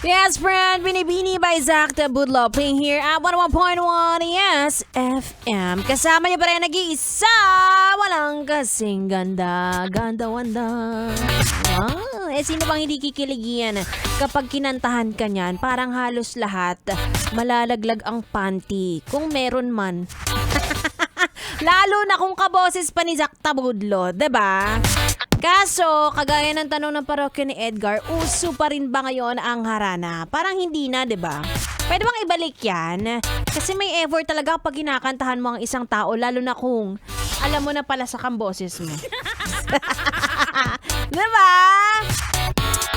Yes, friend. Binibini by Zach Budlo. Playing here at 101.1 Yes FM. Kasama niyo pa rin nag-iisa. Walang kasing ganda. Ganda-wanda. Wow. Sino bang hindi kikiligyan kapag kinantahan ka niyan? Parang halos lahat malalaglag ang panty. Kung meron man. Lalo na kung kaboses pa ni Zach Tabudlo, diba? Kaso, kagaya ng tanong ng parokya ni Edgar, uso pa rin ba ngayon ang harana? Parang hindi na, 'di ba? Pwede bang ibalik yan? Kasi may effort talaga pag kinakantahan mo ang isang tao, lalo na kung alam mo na pala sa kamboses mo. Diba?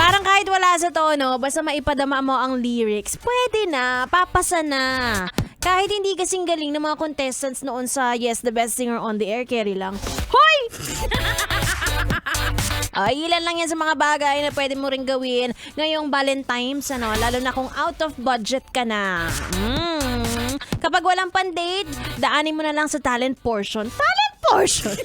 Parang kahit wala sa tono, basta maipadama mo ang lyrics, pwede na, papasa na. Kahit hindi kasing galing ng mga contestants noon sa Yes, the Best Singer on the Air, carry lang. Hoy! Ay, ilan lang yan sa mga bagay na pwede mo rin gawin ngayong Valentine's, lalo na kung out of budget ka na. Kapag walang pan-date, daanin mo na lang sa talent portion. Talent portion!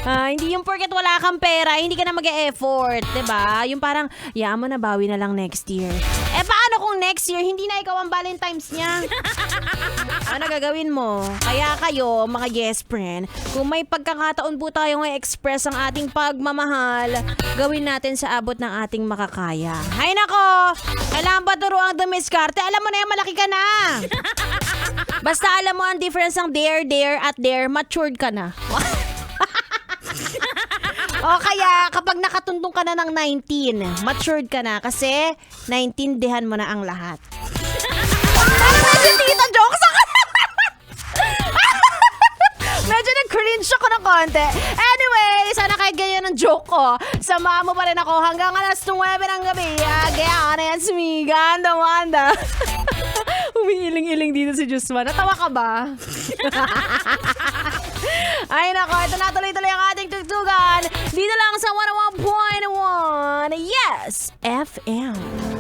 Hindi yung porket wala kang pera, hindi ka na mag-e-effort, diba? Yung parang, mo na, bawi na lang next year. Paano kung next year, hindi na ikaw ang Valentine's niya? Ano gagawin mo? Kaya kayo, mga yes friend, kung may pagkakataon po tayo i-express ang ating pagmamahal, gawin natin sa abot ng ating makakaya. Hay nako! Kailangan ba turuan ang dumiskarte? Alam mo na yan, malaki ka na! Basta alam mo ang difference ng dare at dare, matured ka na. O kaya, kapag nakatuntong ka na ng 19, matured ka na kasi naintindihan mo na ang lahat. Parang medyo tita jokes ako. Medyo nag-cringe ako ng konti. Anyway, sana kahit ganyan ang joke ko, samahan mo pa rin ako hanggang alas 9 ng gabi. Kaya na yan, sumigan, Wanda. Umiiling-iling dito si Jusma. Natawa ka ba? Ay nako, ito na tuloy-tuloy ang ating tugtugan. Dito lang sa 101.1 Yes FM.